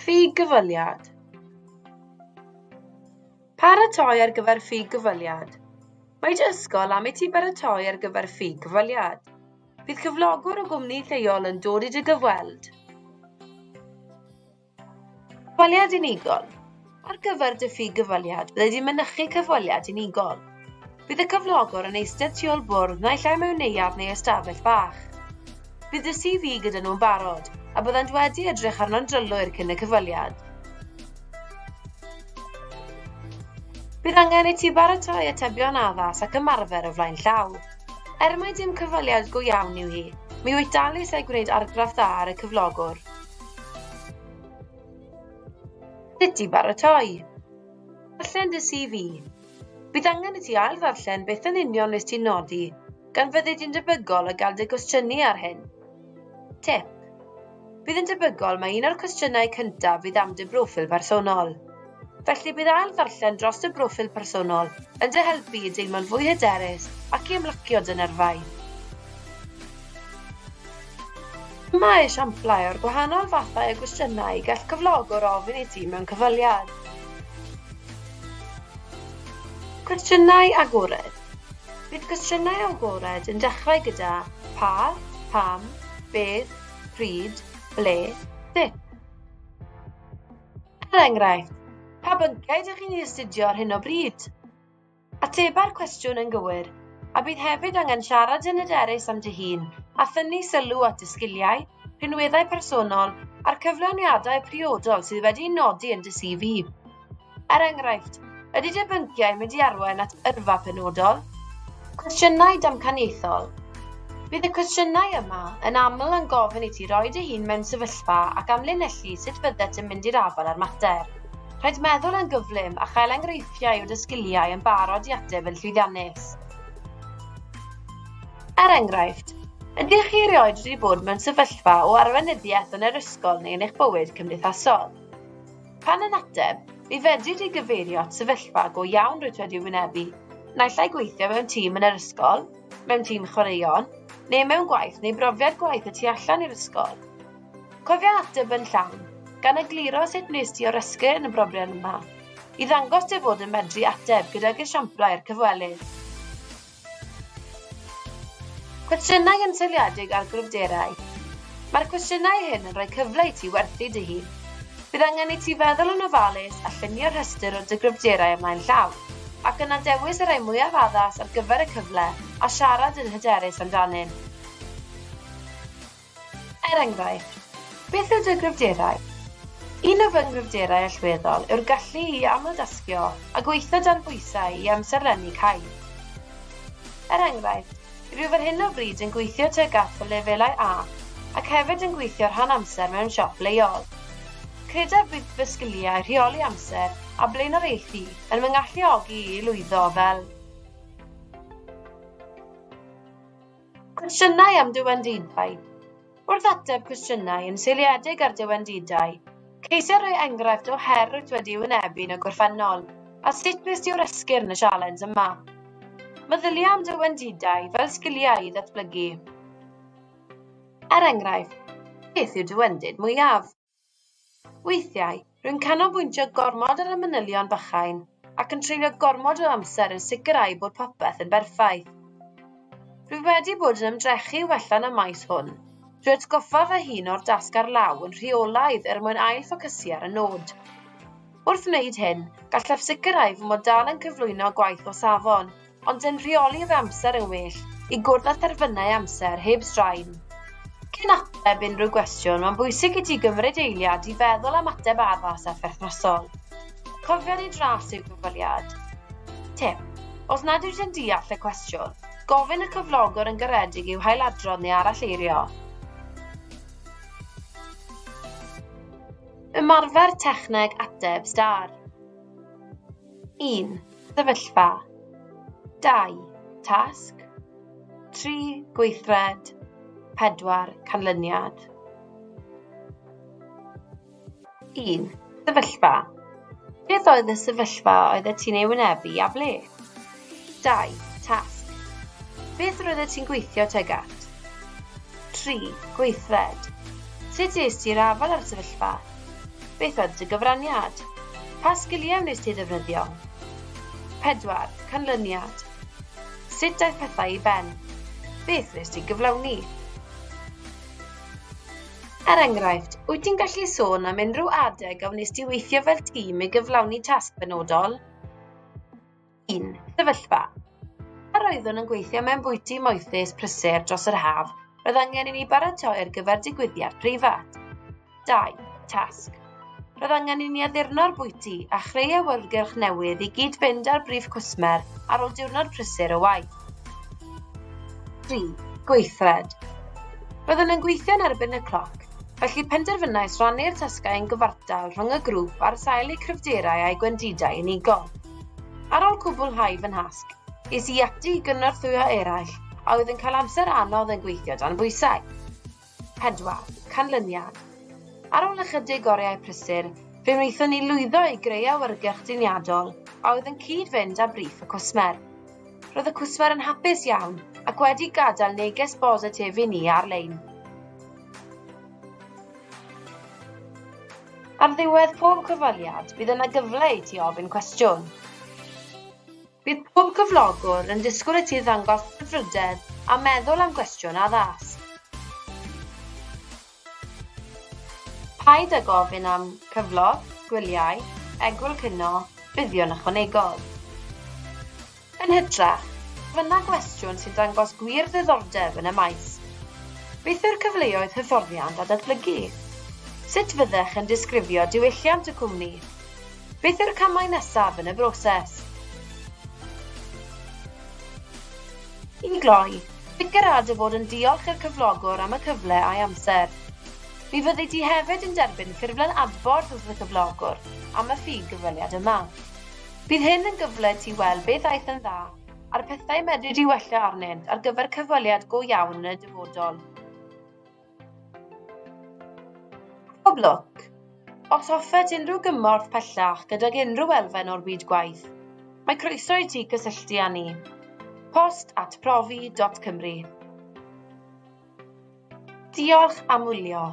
Ffug gyfweliad. Paratoi ar gyfer ffug gyfweliad. Mae dy ysgol am i ti baratoi ar gyfer ffug gyfweliad. Bydd cyflogwr o gwmni lleol yn dod i dy gyfweld. Cyfweliad unigol. Ar gyfer dy ffug gyfweliad, byddai di mynychu cyfweliad unigol. Bydd y cyflogwr yn eistedd tu ôl bwrdd neu lle mewn neuadd neu ystafell bach. Bydd y CV gyda nhw'n barod, a byddant wedi edrych arno'n drylwyr cyn y cyfweliad. Bydd angen i ti baratoi atebion addas ac ymarfer o flaen llaw. Mai dim cyfweliad go iawn yw hi, mi wyt dalus ei gwneud argraff dda ar y cyflogwr. Sut i baratoi? Darllen dy CV. Bydd angen i ti ail ddarllen beth yn union nes ti'n nodi, gan fyddi di'n debygol o gael dy gwestiynu ar hyn. Tip. Bydd yn debygol mae un o'r cwestiynau cyntaf fydd am dy broffil personol. Felly bydd ail ddarllen dros y broffil personol yn dy helpu i deimlo'n fwy hyderus ac i ymlacio dy nerfau. Yma esiamplau o'r gwahanol fathau o gwestiynau gall cyflogwr ofyn i ti mewn cyfweliad. Cwestiynau agored. Bydd cwestiynau agored yn dechrau gyda pa, pam, beth, pryd, ble, sut. Er enghraifft, pa bynciau ydych chi'n ei astudio ar hyn o bryd? Ateba'r cwestiwn yn gywir, a bydd hefyd angen siarad yn hyderus am dy hun a thynnu sylw at y sgiliau, rhinweddau personol a'r cyflawniadau priodol sydd wedi'i nodi yn dy CV. Er enghraifft, ydy dy bynciau mynd i arwain at yrfa penodol? Cwestiynau damcaniaethol. Bydd y cwestiynau yma yn aml yn gofyn i ti roi dy hun mewn sefyllfa ac amlinellu sut byddet yn mynd i'r afel ar mater. Rhaid meddwl yn gyflym a chael enghreifftiau o dy sgiliau yn barod i ateb yn llwyddiannus. Er enghraifft, ydych chi erioed wedi bod mewn sefyllfa o arweinyddiaeth yn yr ysgol neu yn eich bywyd cymdeithasol? Pan yn ateb, mi fedryd i gyfeirio at sefyllfa go iawn rwyt wedi wynebu, naill ai gweithio mewn tîm yn yr ysgol, mewn tîm chwaraeon, neu mewn gwaith neu brofiad gwaith y tu allan i'r ysgol. Cofia ateb yn llawn, gan egluro sut wnes ti oresgu yn y brofiad yma, i ddangos dy fod yn medru ateb gydag esiamplau'r cyfwelydd. Cwestiynau yn seiliedig ar grwbderau. Mae'r cwestiynau hyn yn rhoi cyfle i ti werthu dy hun. Bydd angen i ti feddwl yn ofalus a llunio'r rhestr o dy grwbderau ymlaen llaw, ac yna dewis y rai mwyaf addas ar gyfer y cyfle a siarad yn hyderus amdanyn. Er enghraifft, beth yw dy gryfderau? Un o fy ngryfderau allweddol yw'r gallu i amldasgio a gweithio dan bwysau i amserlennu caib. Er enghraifft, rwyf ar hyn o bryd yn gweithio tuag at o lefelau A ac hefyd yn gweithio rhan amser mewn siop leol. Credaf bydd fy sgiliau rheoli amser a blaenoriaethu yn fy ngalluogi i lwyddo fel cwestiynau am dywendidau. Wrth ateb cwestiynau yn seiliedig ar dywendidau, ceisio rhoi enghraifft o her wyt wedi wynebu yn y gorffennol a sut bys ti oresgur yn y sialens yma. Meddylia am dywendidau fel sgiliau i ddatblygu. Er enghraifft, beth yw dywendid mwyaf? Weithiau, rwy'n canolbwyntio gormod ar y manylion bychain ac yn treulio gormod o amser yn sicrhau bod popeth yn berffaith. Rwyf wedi bod yn ymdrechu wella yn y maes hwn. Rwy'n atgoffa fy hun o'r dasg ar law yn rheolaidd mwyn ail ffocysu ar y nod. Wrth wneud hyn, gallaf sicrhau fy mod dal yn cyflwyno gwaith o safon, ond yn rheoli fy amser yn well i gwrdd â therfynau amser heb straen. Cyn ateb unrhyw gwestiwn, mae'n bwysig i ti gymryd eiliad i feddwl am ateb addas a pherthnasol. Cofio ni dras i'w gyfweliad. Tip. Os nad yw't yn deall y cwestiwn, gofyn y cyflogwr yn garedig i'w hailadrodd neu aralleirio. Ymarfer techneg ateb star. 1. Sefyllfa. 2. Tasg. 3. Gweithred. 4. Canlyniad. 1. Sefyllfa. Beth oedd y sefyllfa oedd y ti'n ei wynebu a ble? 2. Tasg. Beth roedd ti'n gweithio tuag at? 3. Gweithred. Sut est ti'r afel ar y sefyllfa? Beth oedd dy gyfraniad? Pa sgiliau wnes ti ddefnyddio? 4. Canlyniad. Sut daeth pethau i ben? Beth wnes ti gyflawni? Enghraifft, wyt ti'n gallu sôn am unrhyw adeg a wnes ti weithio fel tîm i gyflawni tasg benodol? 1. Sefyllfa. Ar oeddwn yn gweithio mewn bwyty moethus prysur dros yr haf, roedd angen i ni baratoi ar gyfer digwyddiad preifat. 2. Tasg. Roedd angen i ni addurno'r bwyty a chreu awyrgylch newydd i gyd fynd ar brif cwsmer ar ôl diwrnod prysur o waith. 3. Gweithred. Roeddwn yn gweithio yn erbyn y cloc, felly penderfynais rannu'r tasgau yn gyfartal rhwng y grŵp ar sail eu cryfderau a'i gwendidau unigol. Ar ôl cwblhau fy nhasg, es i ati i gynorthwyo eraill a oedd yn cael amser anodd yn gweithio dan bwysau. 4. Canlyniad. Ar ôl ychydig oriau prysur, fe wnaethon ni lwyddo i greu awyrgylch diniadol a oedd yn cyd-fynd â briff y cwsmer. Roedd y cwsmer yn hapus iawn ac wedi gadael neges bositif i ni ar-lein. Ar ddiwedd pob cyfweliad, bydd yna gyfle i ti ofyn cwestiwn. Bydd pob cyflogwr yn disgwyl i ti ddangos cyfrydedd a meddwl am gwestiwn addas. Paid â gofyn am cyflog, gwyliau, egwyl cynno, buddion ychwanegol. Yn hytrach, fyna gwestiwn sy'n dangos gwir ddiddordeb yn y maes. Beth yw'r cyfleoedd hyfforddiant a datblygu? Sut fyddech yn disgrifio diwylliant y cwmni? Beth yw'r camau nesaf yn y broses? I gloi, sicrhad y fod yn diolch i'r cyflogwr am y cyfle a'i amser. Mi fyddi ti hefyd yn derbyn ffurflen adborth wrth y cyflogwr am y ffug gyfweliad yma. Bydd hyn yn gyfle ti weld beth aeth yn dda a'r pethau medru di wella arnynt ar gyfer cyfweliad go iawn yn y dyfodol. Pob lwc. Os hoffet unrhyw gymorth pellach gydag unrhyw elfen o'r byd gwaith, mae croeso i ti gysylltu â ni. post@profi.cymru. Diolch am wylio.